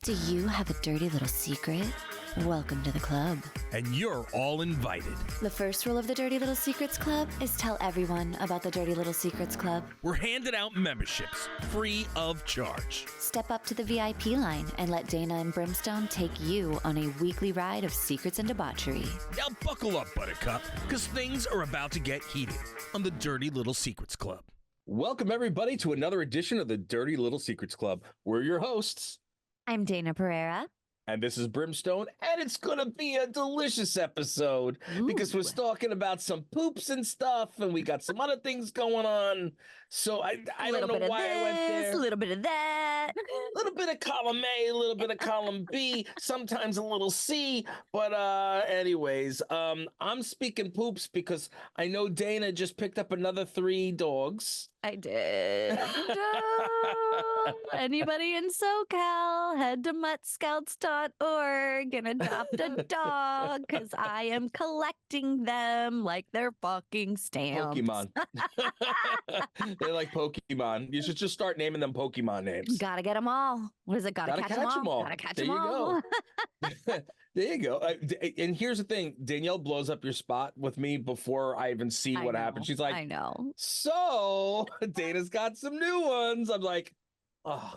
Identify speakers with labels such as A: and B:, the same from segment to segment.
A: Do you have a dirty little secret? Welcome to the club.
B: And you're all invited.
A: The first rule of the Dirty Little Secrets Club is tell everyone about the Dirty Little Secrets Club.
B: We're handing out memberships free of charge.
A: Step up to the VIP line and let Dayna and Brimstone take you on a weekly ride of secrets and debauchery.
B: Now buckle up, Buttercup, because things are about to get heated on the Dirty Little Secrets Club.
C: Welcome, everybody, to another edition of the Dirty Little Secrets Club. We're your hosts.
A: I'm Dayna Pereira.
C: And this is Brimstone, and it's going to be a delicious episode because we're talking about some poops and stuff, and we got some other things going on. So I don't know why I went there.
A: A little bit of that.
C: A little bit of column A, a little bit of column B, sometimes a little C. But anyways, I'm speaking poops because I know Dayna just picked up another 3 dogs.
A: I did. Anybody in SoCal, head to muttscouts.org and adopt a dog because I am collecting them like they're fucking stamps.
C: Pokemon. They're like Pokemon. You should just start naming them Pokemon names.
A: Gotta get them all. What is it? Gotta catch them all. Gotta catch them all.
C: There you go. And here's the thing. Danielle blows up your spot with me before I even see what happens. She's like,
A: I know.
C: So Dana's got some new ones. I'm like, oh,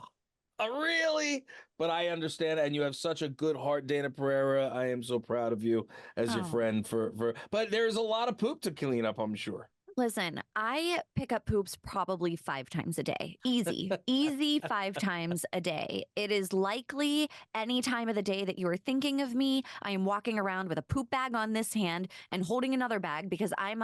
C: really? But I understand. And you have such a good heart, Dayna Pereira. I am so proud of you as your friend but there's a lot of poop to clean up, I'm sure.
A: Listen, I pick up poops probably 5 times a day. Easy 5 times a day. It is likely any time of the day that you are thinking of me, I am walking around with a poop bag on this hand and holding another bag because I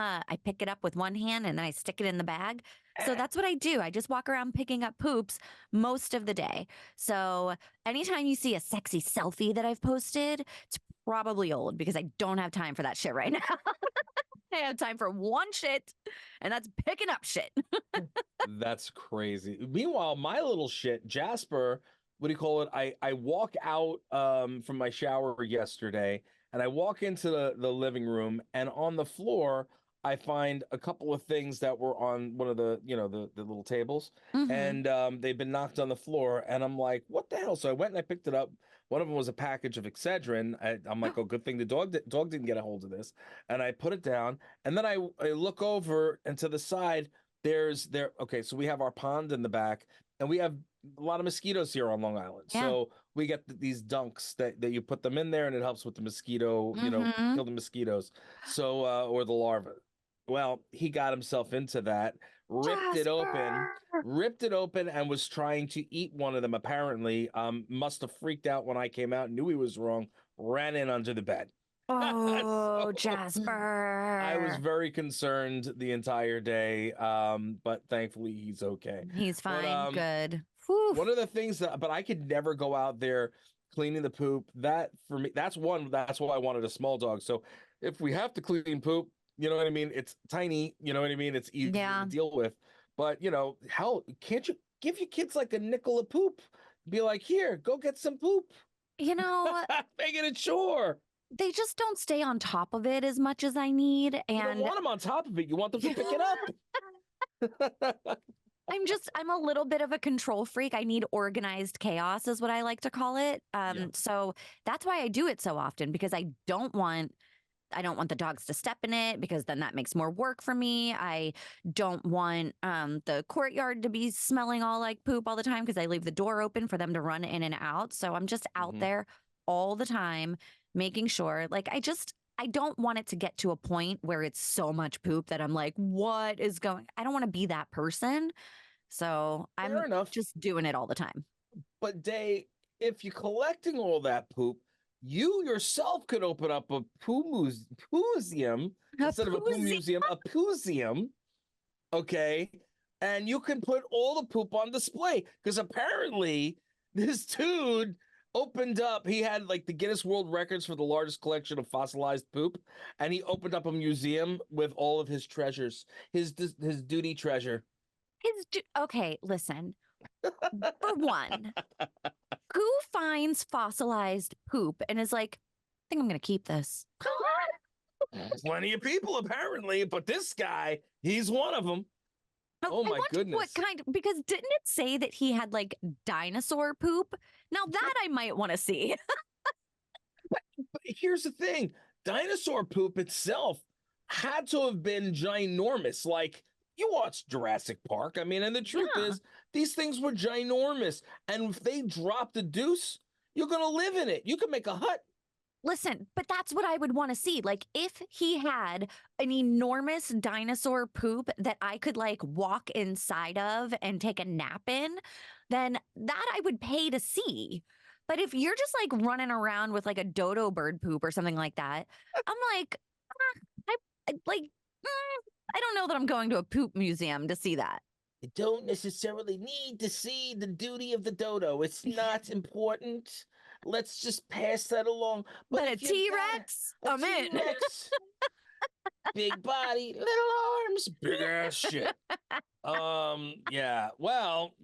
A: pick it up with one hand and then I stick it in the bag. So that's what I do. I just walk around picking up poops most of the day. So anytime you see a sexy selfie that I've posted, it's probably old because I don't have time for that shit right now. I have time for one shit, and that's picking up shit.
C: That's crazy. Meanwhile, my little shit, Jasper, what do you call it? I walk out from my shower yesterday, and I walk into the living room, and on the floor, I find a couple of things that were on one of the little tables, and they've been knocked on the floor, and I'm like, what the hell? So I went and I picked it up. One of them was a package of Excedrin. I'm like, oh, good thing the dog didn't get a hold of this. And I put it down, and then I look over, and to the side, okay, so we have our pond in the back, and we have a lot of mosquitoes here on Long Island. Yeah. So we get these dunks that you put them in there, and it helps with the mosquito, kill the mosquitoes. So, or the larvae. Well, he got himself into that, ripped it open, and was trying to eat one of them, apparently. Must have freaked out when I came out, knew he was wrong, ran in under the bed.
A: Oh, Jasper.
C: I was very concerned the entire day, but thankfully he's okay.
A: He's fine,
C: but,
A: good.
C: Whew. One of the things but I could never go out there cleaning the poop. That, for me, that's why I wanted a small dog. So if we have to clean poop, you know what I mean? It's tiny, you know what I mean? It's easy to deal with. But, hell, can't you give your kids like a nickel of poop? Be like, here, go get some poop.
A: Make
C: it a chore.
A: They just don't stay on top of it as much as I need. And
C: you don't want them on top of it. You want them to pick it up.
A: I'm a little bit of a control freak. I need organized chaos is what I like to call it. So that's why I do it so often, because I don't want the dogs to step in it because then that makes more work for me. I don't want the courtyard to be smelling all like poop all the time because I leave the door open for them to run in and out. So I'm just out there all the time making sure, like, I don't want it to get to a point where it's so much poop that I'm like, what is going? I don't want to be that person. So I'm just doing it all the time.
C: But Day, if you're collecting all that poop, you yourself could open up a poo museum instead of a poo museum, a pooseum, okay? And you can put all the poop on display because apparently this dude opened up, he had like the Guinness World Records for the largest collection of fossilized poop, and he opened up a museum with all of his treasures, his duty treasure.
A: Okay, listen. For one, who finds fossilized poop and is like, I think I'm going to keep this?
C: Plenty of people, apparently, but this guy, he's one of them. Oh
A: I
C: my
A: wonder what
C: goodness.
A: kind, because didn't it say that he had like dinosaur poop? Now that I might want to see.
C: But here's the thing, dinosaur poop itself had to have been ginormous. Like, you watch Jurassic Park. I mean, and the truth
A: Yeah.
C: is, these things were ginormous. And if they dropped a deuce, you're going to live in it. You can make a hut.
A: Listen, but that's what I would want to see. Like, if he had an enormous dinosaur poop that I could like walk inside of and take a nap in, then that I would pay to see. But if you're just like running around with like a dodo bird poop or something like that, I'm like, like, I don't know that I'm going to a poop museum to see that.
C: You don't necessarily need to see the duty of the dodo. It's not important. Let's just pass that along. But
A: But a
C: if you
A: T
C: got
A: Rex,
C: a
A: I'm in.
C: T-Rex, big body, little arms, big ass shit. Yeah. Well,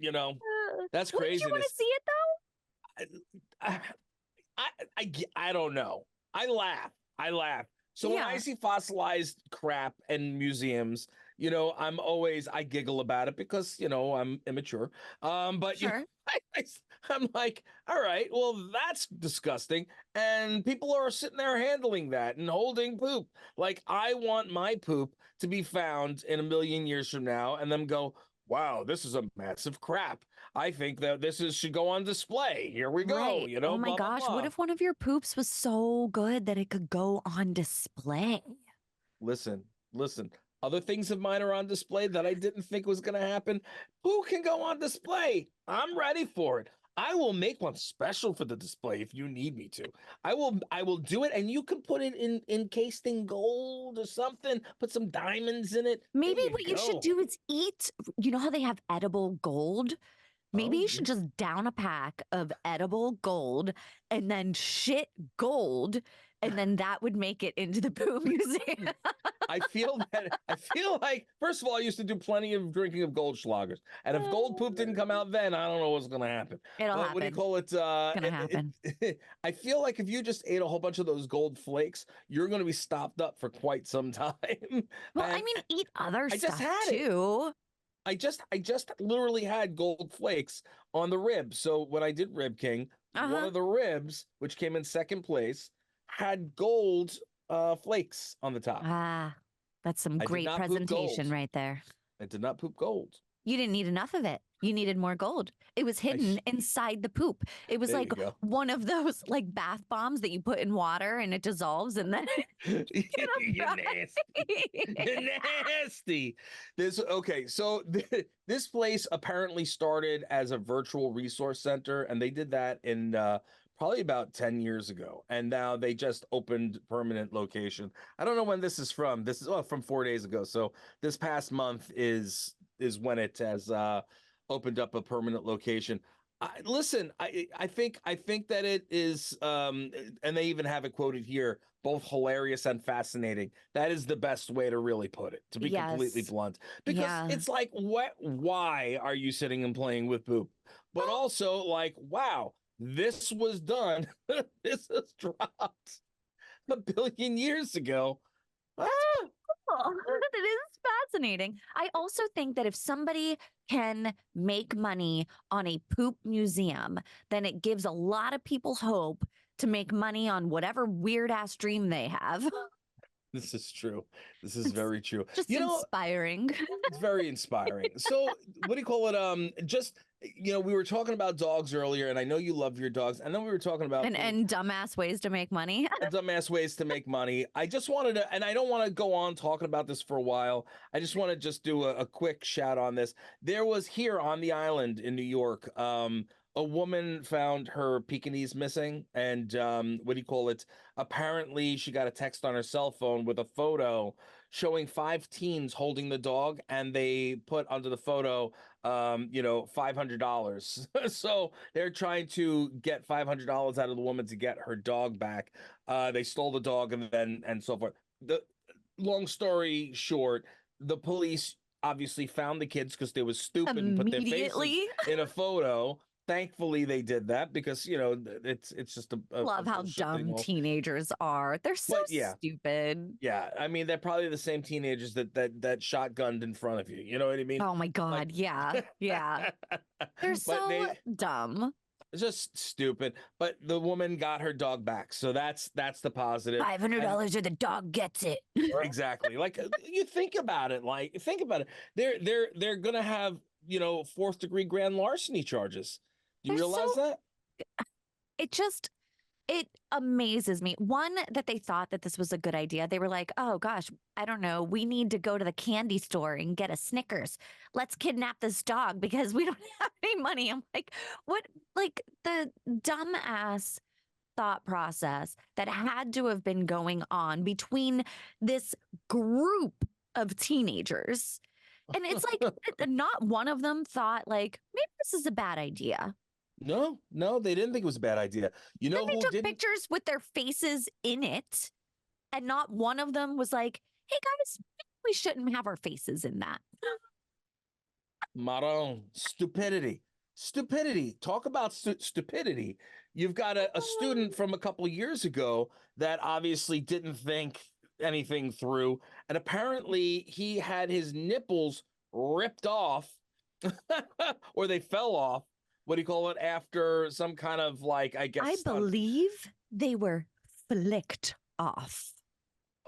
C: that's
A: Wouldn't you want to
C: craziness.
A: see it
C: I, I don't know. I laugh. I laugh. So
A: though?
C: when I
A: Yeah,
C: see fossilized crap in museums, I giggle about it because, I'm immature. But
A: sure.
C: I, I'm like, all right, well, that's disgusting. And people are sitting there handling that and holding poop. Like, I want my poop to be found in a million years from now and them go, wow, this is a massive crap. I think that should go on display. Here we go,
A: Right. Oh my
C: blah, blah,
A: gosh. What
C: blah.
A: if one of your poops was so good that it could go on display?
C: Listen, listen. Other things of mine are on display that I didn't think was going to happen. Who can go on display? I'm ready for it. I will make one special for the display if you need me to. I will do it, and you can put it encased in gold or something. Put some diamonds in it. There
A: Maybe
C: you
A: what you should
C: go.
A: do is eat. You know how they have edible gold? Maybe
C: Oh
A: you
C: yeah.
A: should just down a pack of edible gold and then shit gold, and then that would make it into the Pooh Museum.
C: I feel like, first of all, I used to do plenty of drinking of Goldschlagers, and if gold poop didn't come out then, I don't know what's gonna happen.
A: It'll
C: But what do you
A: happen.
C: call it?
A: Gonna happen.
C: I feel like if you just ate a whole bunch of those gold flakes, you're gonna be stopped up for quite some time.
A: Well, I
C: And
A: mean, eat other
C: I just
A: stuff
C: had it.
A: too.
C: I just literally had gold flakes on the ribs. So when I did Rib King,
A: Uh
C: one
A: huh.
C: of the ribs, which came in second place, had gold flakes on the top.
A: Ah, that's some
C: I did
A: great
C: not poop
A: presentation
C: gold.
A: right there.
C: I did not poop gold.
A: You didn't need enough of it. You needed more gold. It was
C: I
A: hidden inside the poop. It was
C: There
A: like
C: you go.
A: one of those like bath bombs that you put in water and it dissolves and then get
C: You're
A: a
C: nasty. You're nasty. So this place apparently started as a virtual resource center, and they did that in probably about 10 years ago. And now they just opened permanent location. I don't know when this is from. This is from 4 days ago. So this past month is when it has opened up a permanent location. Listen, I think that it is, and they even have it quoted here, both hilarious and fascinating. That is the best way to really put it, to be completely
A: Yes.
C: blunt, because
A: Yeah.
C: it's like, what? Why are you sitting and playing with poop? But
A: Well,
C: also, like, wow, this was done. This was dropped a billion years ago. Ah,
A: cool. It is fascinating. I also think that if somebody can make money on a poop museum, then it gives a lot of people hope to make money on whatever weird ass dream they have.
C: this is true. This is
A: It's
C: very true.
A: just
C: You know,
A: inspiring.
C: it's very inspiring. So, what do you call it? Just we were talking about dogs earlier, and I know you love your dogs. And then we were talking about
A: And dumbass ways to make money.
C: dumbass ways to make money. I just wanted to, and I don't want to go on talking about this for a while. I just want to just do a quick shout on this. There was here on the island in New York, a woman found her Pekingese missing, and what do you call it? Apparently, she got a text on her cell phone with a photo showing 5 teens holding the dog, and they put under the photo, $500. So they're trying to get $500 out of the woman to get her dog back. They stole the dog and so forth. The long story short, the police obviously found the kids because they was stupid and put their faces
A: Immediately.
C: in a photo. Thankfully, they did that because it's just a
A: Love how
C: bullshit thing.
A: dumb teenagers are. They're so
C: But yeah,
A: stupid.
C: yeah. I mean, they're probably the same teenagers that shotgunned in front of you. You know what I mean?
A: Oh my
C: Like,
A: God. Yeah. Yeah. They're
C: but
A: so dumb.
C: it's just stupid. But the woman got her dog back, so that's the positive. And
A: $500 or the dog gets it.
C: exactly, like you think about it, they're gonna have fourth degree grand larceny charges. Do you
A: They're
C: realize
A: so,
C: that?
A: it just, it amazes me. One, that they thought that this was a good idea. They were like, oh gosh, I don't know. We need to go to the candy store and get a Snickers. Let's kidnap this dog because we don't have any money. I'm like, what? Like the dumbass thought process that had to have been going on between this group of teenagers. And it's like, not one of them thought, like, maybe this is a bad idea.
C: No, they didn't think it was a bad idea. You
A: Then
C: know
A: they
C: who
A: took
C: didn't?
A: pictures with their faces in it, and not one of them was like, hey guys, we shouldn't have our faces in that.
C: Maron, stupidity. Talk about stupidity. You've got a student from a couple of years ago that obviously didn't think anything through, and apparently he had his nipples ripped off, or they fell off. What do you call it? After some kind of, like, I guess,
A: I
C: stunt.
A: believe they were flicked off.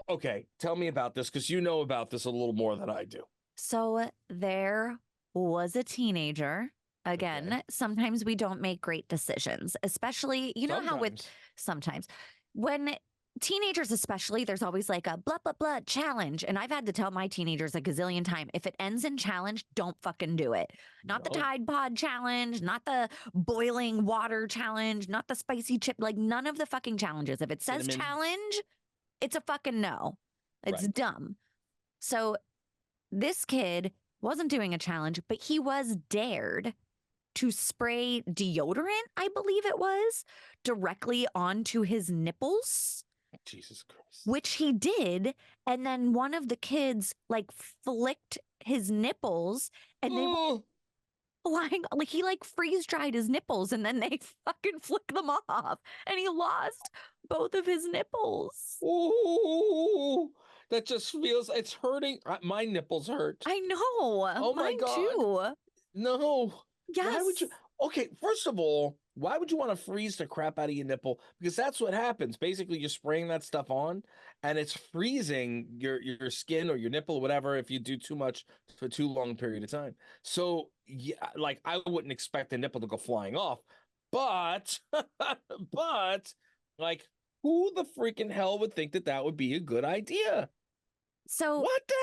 C: Okay, tell me about this because you know about this a little more than I do.
A: So there was a teenager. Again,
C: Okay.
A: sometimes we don't make great decisions, especially, you know how with sometimes when teenagers, especially, there's always like a blah, blah, blah challenge. And I've had to tell my teenagers a gazillion times, if it ends in challenge, don't fucking do it. Not the
C: No.
A: Tide Pod challenge, not the boiling water challenge, not the spicy chip, like none of the fucking challenges. If it says
C: Cinnamon.
A: challenge, it's a fucking no. It's
C: Right.
A: dumb. So this kid wasn't doing a challenge, but he was dared to spray deodorant, I believe it was, directly onto his nipples,
C: Jesus Christ.
A: which he did. And then one of the kids like flicked his nipples and they were flying, like he like freeze dried his nipples and then they fucking flicked them off and he lost both of his nipples.
C: Ooh, that just feels, it's hurting. My nipples hurt.
A: I know.
C: Oh my
A: Mine
C: God.
A: too.
C: No.
A: Yes.
C: Why would you? Okay, first of all, why would you want to freeze the crap out of your nipple? Because that's what happens. Basically, you're spraying that stuff on, and it's freezing your skin or your nipple or whatever if you do too much for too long a period of time. So, yeah, like I wouldn't expect the nipple to go flying off, but but like, who the freaking hell would think that would be a good idea?
A: So
C: What the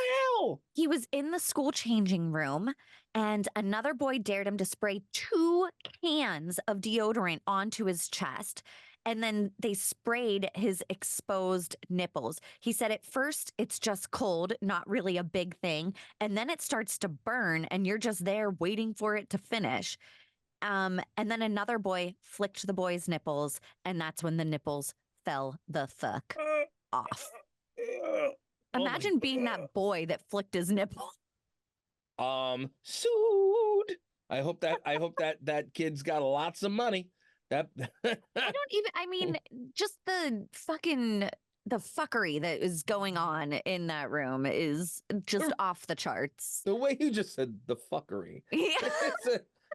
C: hell?
A: he was in the school changing room and another boy dared him to spray 2 cans of deodorant onto his chest. And then they sprayed his exposed nipples. He said at first it's just cold, not really a big thing. And then it starts to burn and you're just there waiting for it to finish. And then another boy flicked the boy's nipples. And that's when the nipples fell the fuck off. Imagine being that boy that flicked his nipple.
C: Sued. I hope that kid's got lots of money. That
A: I mean, just the fuckery that is going on in that room is just off the charts.
C: the way you just said the fuckery.
A: Yeah.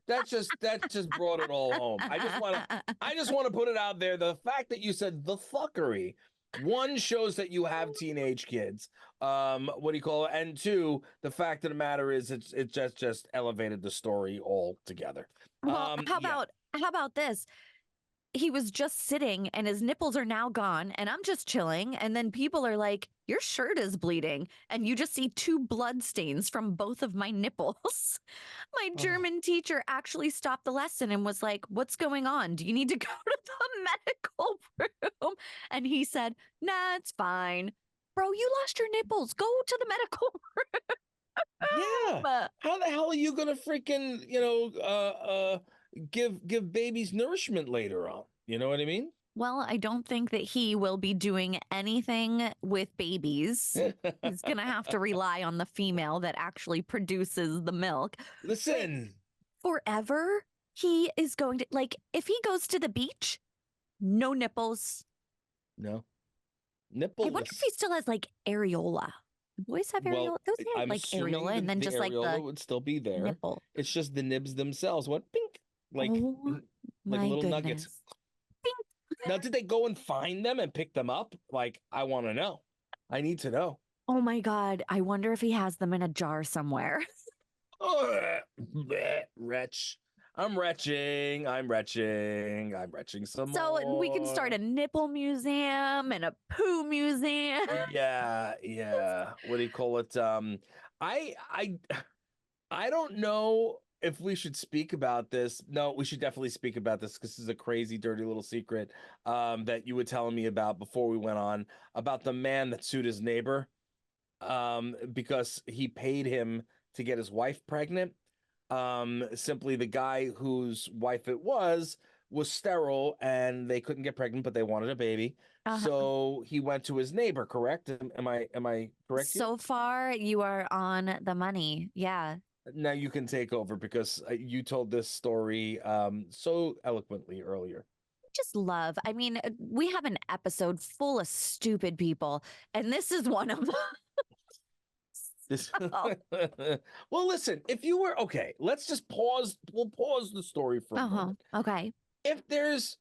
C: that just brought it all home. I just want to put it out there. The fact that you said the fuckery, one, shows that you have teenage kids. What do you call it? And two, the fact of the matter is it just elevated the story altogether.
A: Well, how about this? He was just sitting and his nipples are now gone and I'm just chilling. And then people are like, your shirt is bleeding. And you just see 2 blood stains from both of my nipples. My German teacher actually stopped the lesson and was like, what's going on? Do you need to go to the medical room? And he said, nah, it's fine. Bro, you lost your nipples. Go to the medical room.
C: Yeah. How the hell are you gonna freaking, give babies nourishment later on? You know what I mean?
A: Well, I don't think that he will be doing anything with babies. He's going to have to rely on the female that actually produces the milk.
C: Listen.
A: Forever, he is going to, like, if he goes to the beach, no nipples.
C: No.
A: I wonder if he
C: Nippleless.
A: still has like areola. Boys have
C: Well,
A: areola. Those have
C: I'm
A: like
C: assuming
A: areola and then
C: the
A: just like
C: areola
A: the
C: would still be there.
A: nipple.
C: It's just the nibs themselves went pink,
A: Oh
C: like
A: my
C: little nuggets.
A: goodness.
C: Now, did they go and find them and pick them up? Like, I want to know. I need to know.
A: Oh my God. I wonder if he has them in a jar somewhere.
C: Oh, wretch. I'm retching. I'm retching. I'm retching some
A: So we can
C: more.
A: start a nipple museum and a poo museum.
C: Yeah, yeah. What do you call it? I I I don't know if we should speak about this. No, we should definitely speak about this because this is a crazy, dirty little secret that you were telling me about before we went on about the man that sued his neighbor because he paid him to get his wife pregnant. Simply the guy whose wife it was sterile and they couldn't get pregnant, but they wanted a baby.
A: Uh-huh.
C: So he went to his neighbor, correct? Am I correct here?
A: So far, you are on the money. Yeah.
C: Now you can take over because you told this story so eloquently earlier.
A: Just love. I mean, we have an episode full of stupid people, and this is one of them.
C: This
A: Oh.
C: well, listen, if you were okay, let's just pause. We'll pause the story for a moment.
A: Okay.
C: If there's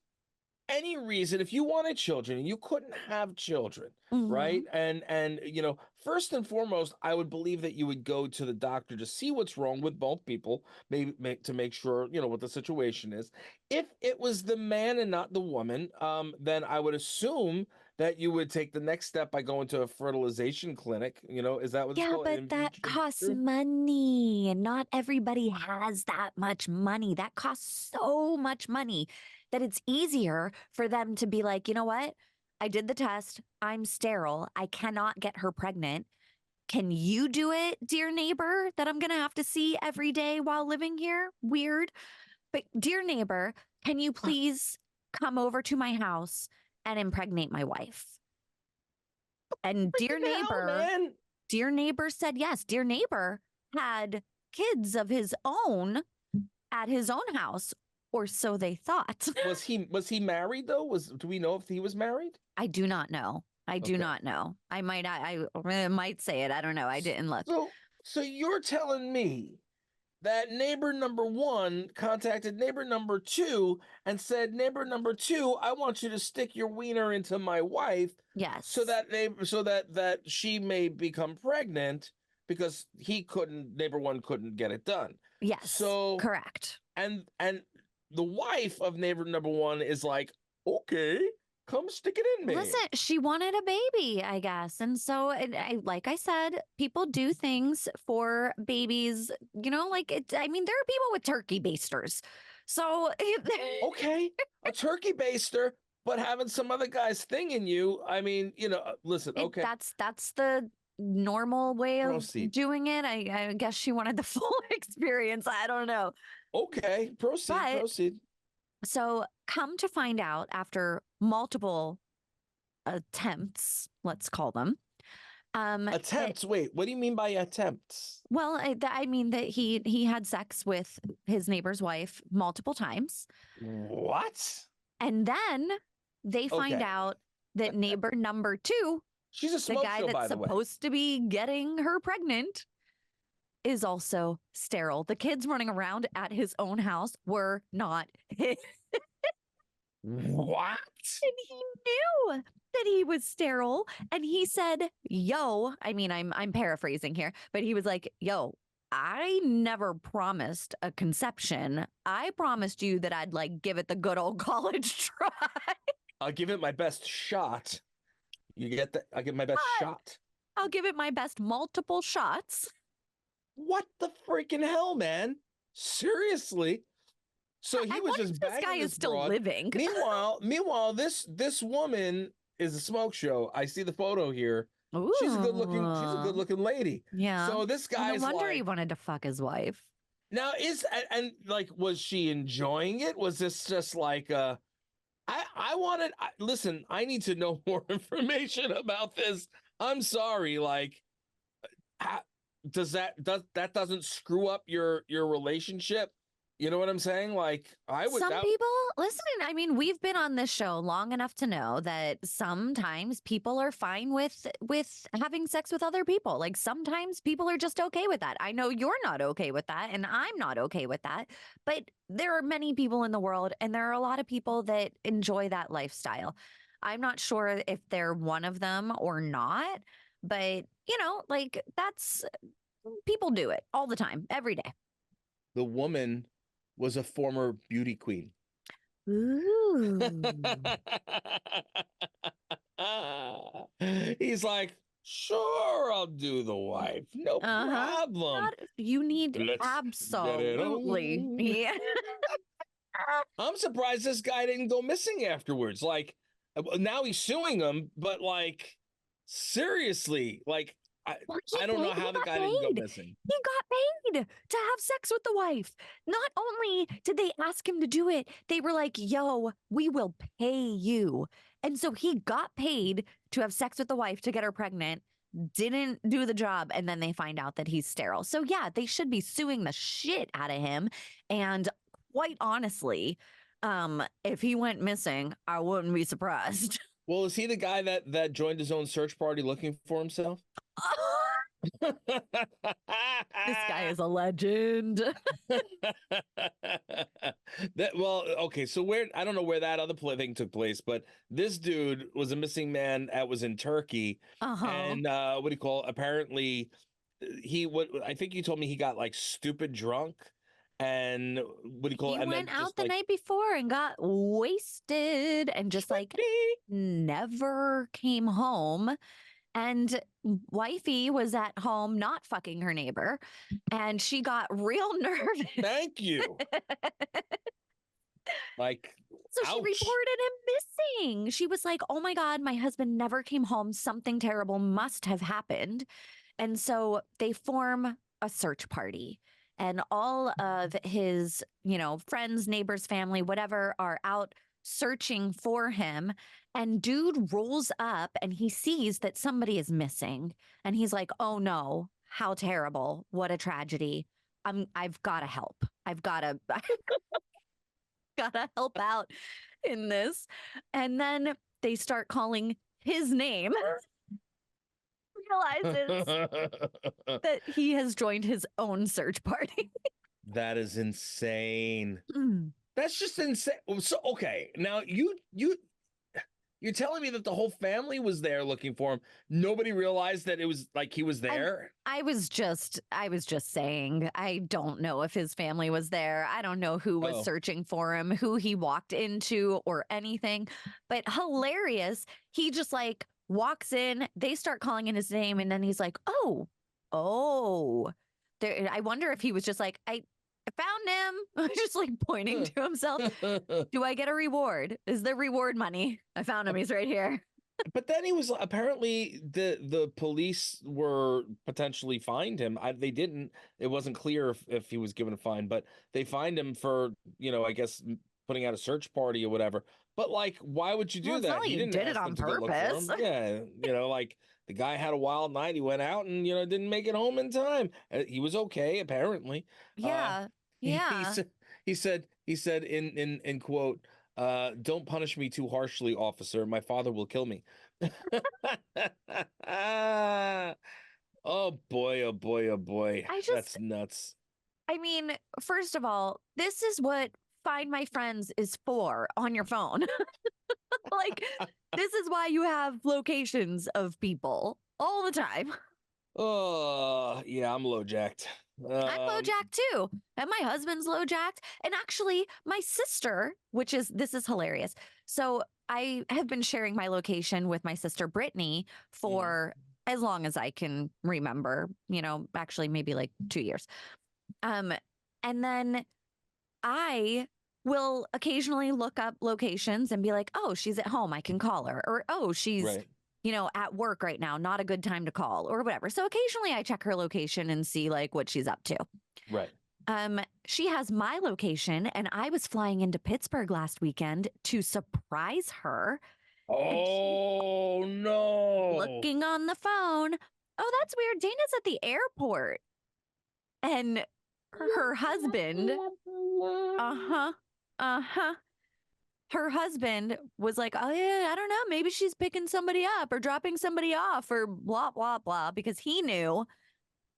C: any reason, if you wanted children and you couldn't have children, right? And first and foremost, I would believe that you would go to the doctor to see what's wrong with both people, maybe to make sure what the situation is. If it was the man and not the woman, then I would assume that you would take the next step by going to a fertilization clinic. Is that what it's
A: Yeah,
C: called?
A: but that costs money, and not everybody has that much money. That costs so much money that it's easier for them to be like, you know what? I did the test. I'm sterile. I cannot get her pregnant. Can you do it, dear neighbor, that I'm going to have to see every day while living here? Weird. But, dear neighbor, can you please come over to my house and impregnate my wife? And dear neighbor said yes. Dear neighbor had kids of his own at his own house, or so they thought.
C: Was he married though? Do we know if he was married?
A: I do not know. I do not know. I might say it. I don't know. I didn't look.
C: So you're telling me that neighbor number one contacted neighbor number two and said, neighbor number two, I want you to stick your wiener into my wife.
A: Yes.
C: So that she may become pregnant because neighbor one couldn't get it done.
A: Yes.
C: So
A: correct.
C: And the wife of neighbor number one is like, okay, come stick it in me.
A: Listen, she wanted a baby, I guess. And so, like I said, people do things for babies, like I mean, there are people with turkey basters. So,
C: okay, a turkey baster, but having some other guy's thing in you. I mean, listen, okay.
A: That's the normal way of
C: Proceed.
A: doing it. I guess she wanted the full experience. I don't know.
C: Okay, proceed.
A: So come to find out after multiple attempts, let's call them.
C: Attempts? Wait, what do you mean by attempts?
A: Well, I mean that he had sex with his neighbor's wife multiple times.
C: What?
A: And then they find out that neighbor number two,
C: she's a smoke
A: the guy
C: show,
A: that's supposed to be getting her pregnant, is also sterile. The kids running around at his own house were not his.
C: What?
A: And he knew that he was sterile. And he said, yo, I mean, I'm paraphrasing here, but he was like, yo, I never promised a conception. I promised you that I'd give it the good old college try.
C: I'll give it my best shot. You get that? I'll give my best shot.
A: I'll give it my best multiple shots.
C: What the freaking hell, man? Seriously? So he was just
A: this guy is still living.
C: Meanwhile, this woman is a smoke show. I see the photo here. Ooh. She's a good looking lady.
A: Yeah.
C: So this guy's
A: no wonder he wanted to fuck his wife.
C: Now was she enjoying it? Was this just like listen, I need to know more information about this. I'm sorry, doesn't screw up your relationship You know what I'm saying? Like, I would.
A: Some people, listen, I mean, we've been on this show long enough to know that sometimes people are fine with having sex with other people. Like sometimes people are just okay with that. I know you're not okay with that, and I'm not okay with that. But there are many people in the world, and there are a lot of people that enjoy that lifestyle. I'm not sure if they're one of them or not, but like that's people do it all the time, every day.
C: The woman was a former beauty queen.
A: Ooh.
C: He's like, sure, I'll do the wife. No problem.
A: You need
C: Let's get it
A: absolutely.
C: on.
A: Yeah.
C: I'm surprised this guy didn't go missing afterwards. Like, now he's suing him, but like, seriously, like,
A: Well,
C: I don't know how the guy didn't go missing.
A: He got paid to have sex with the wife. Not only did they ask him to do it, they were like, yo, we will pay you. And so he got paid to have sex with the wife to get her pregnant, didn't do the job, and then they find out that he's sterile. So yeah, they should be suing the shit out of him. And quite honestly, if he went missing, I wouldn't be surprised.
C: Well, is he the guy that joined his own search party looking for himself?
A: This guy is a legend.
C: Okay, so I don't know where that other thing took place, but this dude was a missing man that was in Turkey. And what do you call it? Apparently I think you told me he got like stupid drunk, and what do you call it?
A: He
C: And
A: went
C: then
A: out
C: just
A: the
C: like
A: night before and got wasted and just like never came home. And wifey was at home not fucking her neighbor, and she got real nervous.
C: Thank you. Like,
A: so she reported him missing. She was like, oh my God, my husband never came home. Something terrible must have happened. And so they form a search party. And all of his, friends, neighbors, family, whatever, are out searching for him. And dude rolls up and he sees that somebody is missing. And he's like, oh no, how terrible. What a tragedy. I've got to help. I've got to gotta help out in this. And then they start calling his name. Realizes that he has joined his own search party.
C: That is insane. That's just insane. So okay, now you're telling me that the whole family was there looking for him. Nobody realized that it was like he was there.
A: I was just saying, I don't know if his family was there. I don't know who was searching for him, who he walked into or anything, but hilarious. He just like walks in, they start calling in his name, and then he's like, oh. I wonder if he was just like, I found him, just like pointing to himself. Do I get a reward? Is there reward money? I found him. He's right here.
C: But then he was apparently the police were potentially fined him. They didn't. It wasn't clear if he was given a fine, but they fined him for I guess putting out a search party or whatever. But like, why would you do that?
A: He didn't
C: did
A: it on purpose.
C: Yeah, like the guy had a wild night. He went out and didn't make it home in time. He was okay apparently.
A: Yeah.
C: He said in quote, don't punish me too harshly, officer. My father will kill me. Oh boy, oh boy, oh boy. That's nuts.
A: I mean, first of all, this is what Find My Friends is for on your phone. Like, this is why you have locations of people all the time.
C: Oh, yeah, I'm low jacked.
A: I'm low jacked too. And my husband's low jacked. And actually, my sister, this is hilarious. So I have been sharing my location with my sister, Brittany, for as long as I can remember, actually maybe like 2 years. And then I will occasionally look up locations and be like, oh, she's at home, I can call her. Or, oh, she's at work right now, not a good time to call or whatever. So occasionally I check her location and see like what she's up to.
C: Right.
A: She has my location, and I was flying into Pittsburgh last weekend to surprise her.
C: Oh no.
A: Looking on the phone. Oh, that's weird. Dana's at the airport. And her husband Uh-huh. Uh-huh. Her husband was like, oh, yeah, I don't know. Maybe she's picking somebody up or dropping somebody off or blah, blah, blah, because he knew.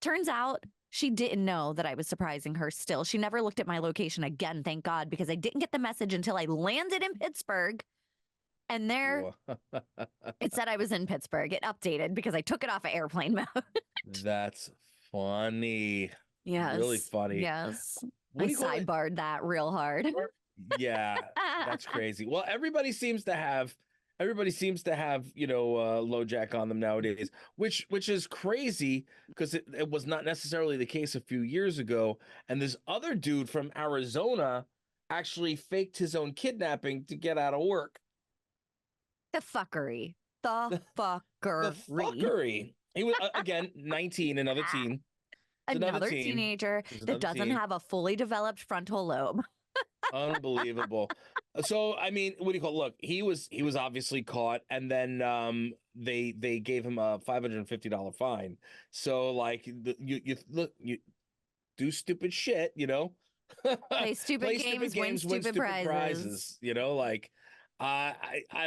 A: Turns out she didn't know that I was surprising her still. She never looked at my location again, thank God, because I didn't get the message until I landed in Pittsburgh. And there it said I was in Pittsburgh. It updated because I took it off of airplane mode.
C: That's funny.
A: Yes.
C: Really funny.
A: Yes.
C: What
A: I
C: do you call it?
A: sidebarred that real hard.
C: Yeah, that's crazy. Well, everybody seems to have, low jack on them nowadays, which is crazy because it was not necessarily the case a few years ago. And this other dude from Arizona actually faked his own kidnapping to get out of work.
A: The fuckery. The fuckery.
C: The fuckery. He was again 19, another teen.
A: Another teenager that doesn't have a fully developed frontal lobe.
C: Unbelievable. So I mean, what do you call it? Look, he was obviously caught, and then they gave him a $550 fine. So like you do stupid shit,
A: Play stupid games, win stupid prizes.
C: Like I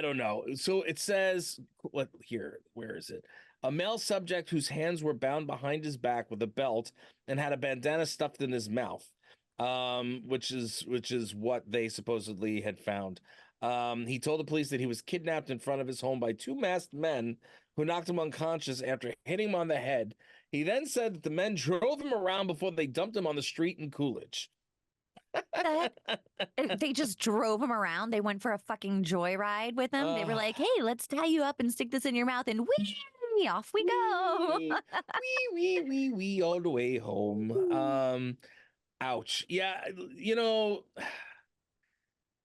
C: don't know. So it says what here, where is it? A male subject whose hands were bound behind his back with a belt and had a bandana stuffed in his mouth. Which is what they supposedly had found. He told the police that he was kidnapped in front of his home by two masked men who knocked him unconscious after hitting him on the head. He then said that the men drove him around before they dumped him on the street in Coolidge.
A: They just drove him around. They went for a fucking joyride with him. They were like, hey, let's tie you up and stick this in your mouth and wee, off we go.
C: wee, all the way home. Ouch. Yeah,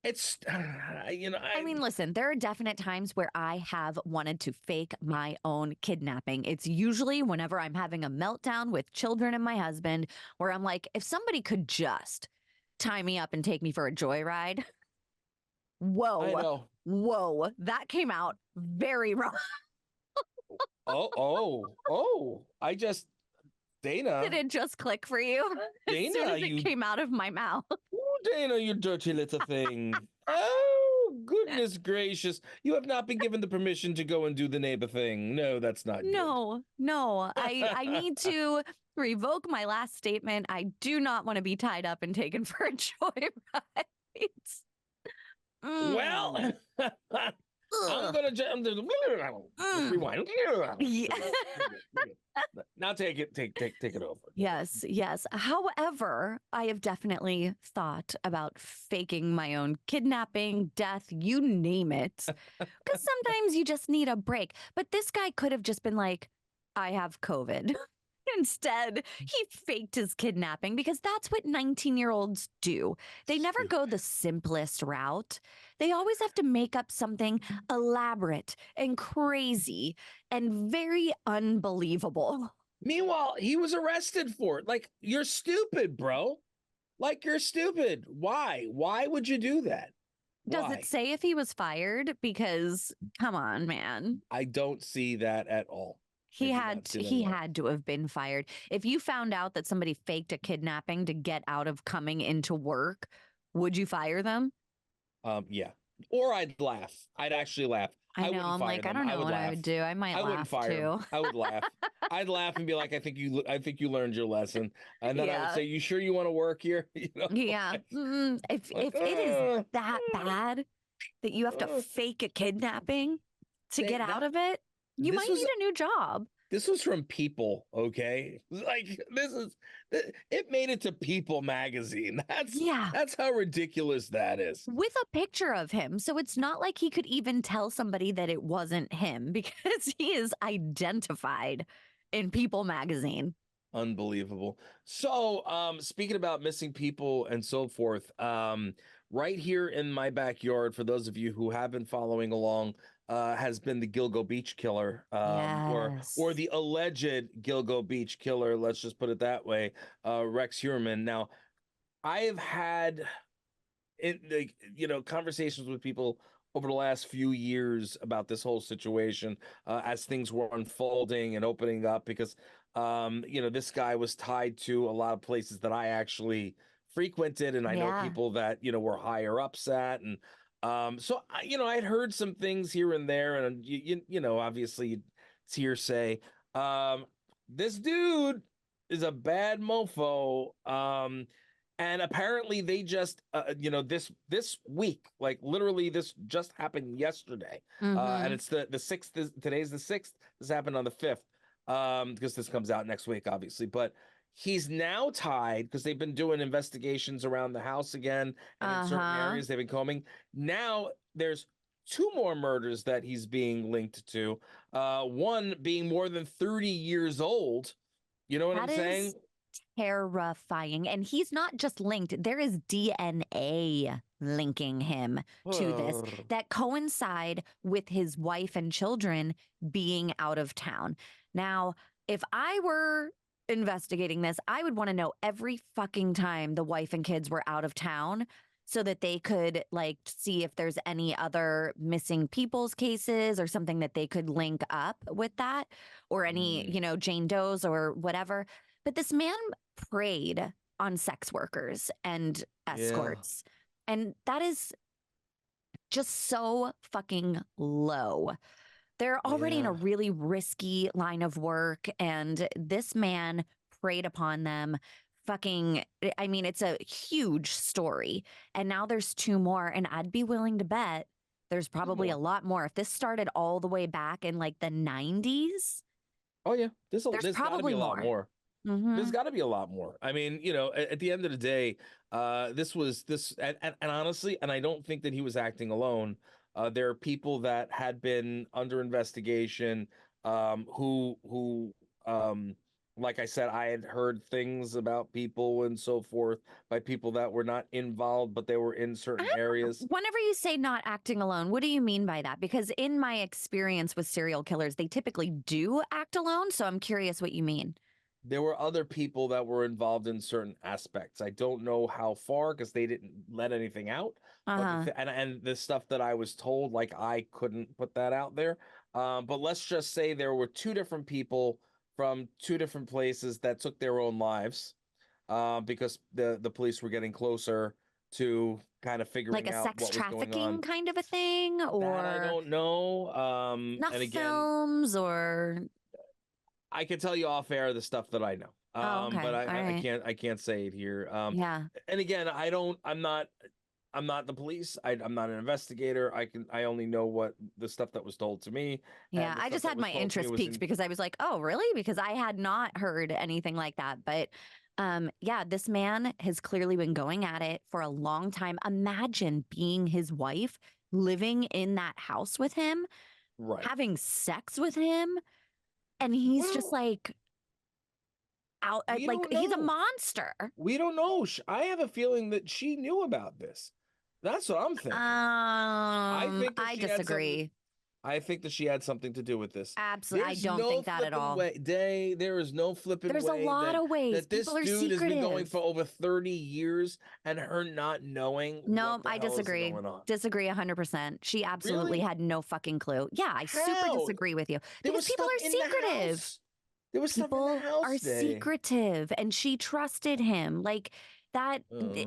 C: it's,
A: I mean, listen, there are definite times where I have wanted to fake my own kidnapping. It's usually whenever I'm having a meltdown with children and my husband, where I'm like, if somebody could just tie me up and take me for a joyride. Whoa.
C: I know.
A: Whoa. That came out very wrong.
C: Dayna.
A: Did it just click for you?
C: Dayna,
A: as soon as it came out of my mouth.
C: Oh, Dayna, you dirty little thing. Oh, goodness gracious. You have not been given the permission to go and do the neighbor thing. No, that's not good.
A: No. I need to revoke my last statement. I do not want to be tied up and taken for a joyride.
C: Well, I'm gonna rewind.
A: Yeah.
C: Now take it over.
A: Yes. However, I have definitely thought about faking my own kidnapping, death, you name it. Because sometimes you just need a break. But this guy could have just been like, I have COVID. Instead, he faked his kidnapping because that's what 19-year-olds do. They never go the simplest route. They always have to make up something elaborate and crazy and very unbelievable.
C: Meanwhile, he was arrested for it. Like, you're stupid, bro. Like, you're stupid. Why? Why would you do that?
A: Does it say if he was fired? Because, come on, man.
C: I don't see that at all.
A: He had to have been fired. If you found out that somebody faked a kidnapping to get out of coming into work, would you fire them?
C: Yeah. Or I'd laugh. I'd actually laugh.
A: I know. I'm like, I don't know what I would do. I might laugh too.
C: I would laugh. I'd laugh and be like, I think you learned your lesson. And then I would say, you sure you want to work here?
A: Yeah. If it is that bad that you have to fake a kidnapping to get out of it, you might need a new job.
C: This was from People, okay? Like, it made it to People magazine. That's how ridiculous that is.
A: With a picture of him. So it's not like he could even tell somebody that it wasn't him because he is identified in People magazine.
C: Unbelievable. So, speaking about missing people and so forth, right here in my backyard, for those of you who have been following along, has been the Gilgo Beach killer, or the alleged Gilgo Beach killer. Let's just put it that way. Rex Heuermann. Now, I have had, conversations with people over the last few years about this whole situation as things were unfolding and opening up, because this guy was tied to a lot of places that I actually frequented, and I know
A: Yeah.
C: people that, were higher ups at, and so I'd heard some things here and there, and obviously it's hearsay. This dude is a bad mofo. And apparently they just, this week, like literally, this just happened yesterday. And
A: Mm-hmm.
C: it's the sixth. Today's the 6th. This happened on the 5th. Because this comes out next week, obviously. But he's now tied because they've been doing investigations around the house again, and in certain
A: Uh-huh.
C: areas they've been combing. Now there's two more murders that he's being linked to. One being more than 30 years old. You know what I'm
A: That
C: saying?
A: is terrifying. And he's not just linked, there is DNA linking him to this that coincide with his wife and children being out of town. Now, if I were investigating this, I would want to know every fucking time the wife and kids were out of town so that they could like see if there's any other missing people's cases or something that they could link up with that, or any, Jane Doe's or whatever. But this man preyed on sex workers and
C: Yeah,
A: escorts. And that is just so fucking low. They're already in a
C: yeah.
A: really risky line of work, and this man preyed upon them. Fucking, I mean, it's a huge story. And now there's two more, and I'd be willing to bet there's
C: There's
A: probably a
C: more.
A: lot more. If this started all the way back in like the 90s,
C: Oh yeah,
A: there's
C: there's got to be
A: probably
C: a lot
A: more.
C: more. There's
A: Mm-hmm.
C: got to be a lot more. I mean, at the end of the day, this was this, and honestly, and I don't think that he was acting alone. There are people that had been under investigation, who, like I said, I had heard things about people and so forth by people that were not involved, but they were in certain areas.
A: Whenever you say not acting alone, what do you mean by that? Because in my experience with serial killers, they typically do act alone. So I'm curious what you mean.
C: There were other people that were involved in certain aspects. I don't know how far because they didn't let anything out.
A: Uh
C: But
A: huh.
C: and the stuff that I was told, like I couldn't put that out there. But let's just say there were two different people from two different places that took their own lives, because the police were getting closer to kind of
A: Like
C: figuring
A: a
C: out
A: sex
C: what was going on.
A: trafficking kind of a thing,
C: That I
A: or
C: don't know.
A: snuff
C: And again,
A: films, or.
C: I can tell you off air the stuff that I know.
A: Oh,
C: But
A: okay. All
C: I
A: right.
C: can't say it here.
A: Yeah.
C: And again, I'm not the police. I'm not an investigator. I only know what the stuff that was told to me,
A: Yeah.
C: and the
A: I
C: stuff
A: just
C: that
A: had
C: was
A: my
C: told to me
A: interest
C: was
A: piqued
C: in
A: because I was like, oh, really? Because I had not heard anything like that. But yeah, this man has clearly been going at it for a long time. Imagine being his wife, living in that house with him,
C: right.
A: having sex with him, and he's just
C: Well,
A: like out,
C: we
A: like
C: don't
A: he's a
C: know.
A: monster.
C: We don't know. I have a feeling that she knew about this. That's what I'm thinking. I think that
A: I
C: she had something.
A: disagree.
C: I think that she had something to do with this.
A: Absolutely. I
C: There's
A: don't
C: no
A: think that at
C: flipping
A: all.
C: way, Day. There is no flipping
A: There's a
C: way
A: lot
C: that
A: of ways.
C: this
A: People are
C: dude has been going
A: secretive.
C: for over 30 years and her not knowing
A: No,
C: what the
A: I
C: hell is
A: disagree.
C: going on.
A: Disagree 100%. She absolutely
C: Really?
A: had no fucking clue. Yeah, I super
C: How?
A: disagree with you
C: There
A: because
C: was
A: people
C: stuff
A: are
C: in the
A: secretive.
C: house. There was stuff in the
A: People are
C: house, Day.
A: secretive, and she trusted him like that.
C: Uh,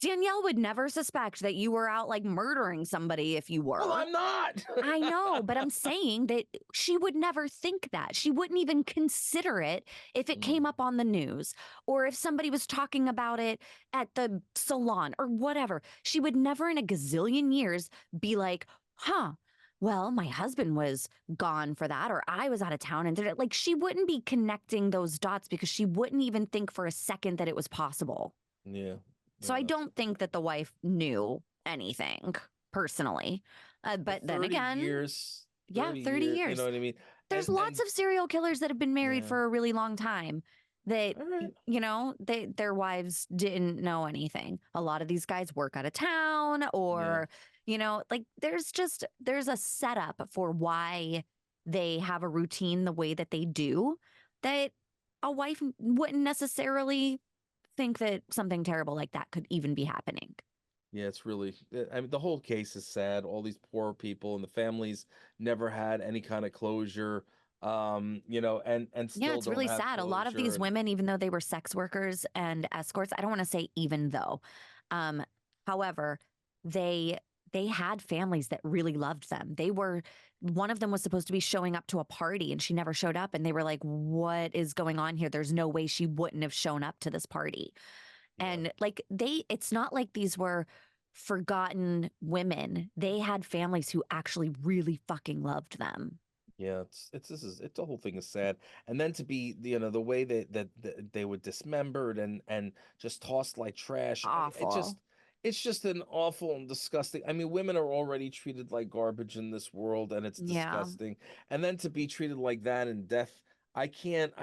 A: Danielle would never suspect that you were out like murdering somebody if you
C: well,
A: were.
C: I'm not.
A: I know, but I'm saying that she would never think that. She wouldn't even consider it if it
C: Mm,
A: came up on the news or if somebody was talking about it at the salon or whatever. She would never in a gazillion years be like, huh, well, my husband was gone for that, or I was out of town and did it. Like, she wouldn't be connecting those dots because she wouldn't even think for a second that it was possible.
C: yeah.
A: So I
C: Yeah.
A: don't think that the wife knew anything personally.
C: For
A: But then
C: 30
A: again,
C: years,
A: yeah,
C: 30
A: 30
C: years, you know
A: years.
C: what I mean?
A: There's lots
C: And
A: of serial killers that have been married
C: yeah.
A: for a really long time that,
C: All right.
A: their wives didn't know anything. A lot of these guys work out of town
C: Yeah.
A: or, like there's a setup for why they have a routine the way that they do that a wife wouldn't necessarily think that something terrible like that could even be happening.
C: Yeah, it's really, I mean, the whole case is sad. All these poor people and the families never had any kind of closure. You know, and
A: Yeah,
C: still
A: it's
C: don't
A: really
C: have
A: sad. A lot of
C: closure.
A: these women, even though they were sex workers and escorts, I don't want to say even though. Um, however, they they had families that really loved them. They were one of them was supposed to be showing up to a party and she never showed up and they were like, "What is going on here? There's no way she wouldn't have shown up to this party."
C: Yeah.
A: And like it's not like these were forgotten women. They had families who actually really fucking loved them.
C: Yeah, it's the whole thing is sad, and then to be you know the way that they were dismembered and just tossed like trash.
A: Awful.
C: It's just an awful and disgusting. I mean, women are already treated like garbage in this world, and it's
A: Yeah.
C: disgusting. And then to be treated like that in death,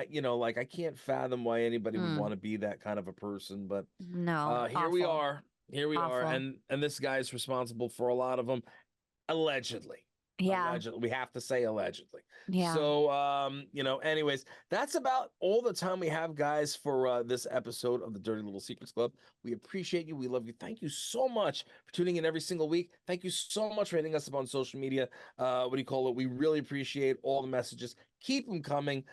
C: you know, like I can't fathom why anybody would
A: Mm,
C: want to be that kind of a person. But
A: no,
C: here we
A: awful.
C: are,
A: Awful.
C: and this guy's responsible for a lot of them. Allegedly.
A: Yeah.
C: Allegedly. We have to say allegedly.
A: Yeah.
C: So, you know, anyways, that's about all the time we have, guys, for this episode of the Dirty Little Secrets Club. We appreciate you. We love you. Thank you so much for tuning in every single week. Thank you so much for hitting us up on social media. What do you call it? We really appreciate all the messages. Keep them coming.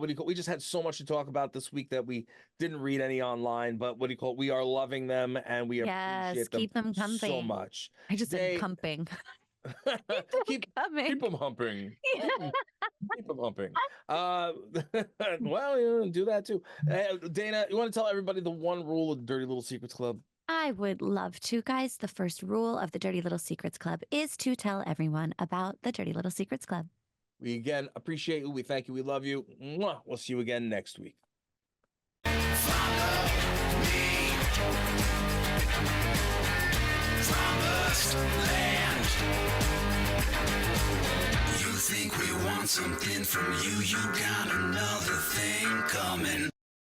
C: We just had so much to talk about this week that we didn't read any online, but we are loving them and we
A: Yes.
C: appreciate them
A: Keep them
C: so
A: coming.
C: much.
A: I just said
C: They
A: cumping.
C: keep
A: Coming.
C: keep them humping.
A: Yeah.
C: Keep them humping. Uh, well, you do that too. Dayna, you want to tell everybody the one rule of the Dirty Little Secrets Club?
A: I would love to, guys. The first rule of the Dirty Little Secrets Club is to tell everyone about the Dirty Little Secrets Club.
C: We again appreciate you. We thank you. We love you. Mwah. We'll see you again next week.
D: You think we want something from you, you got another thing coming.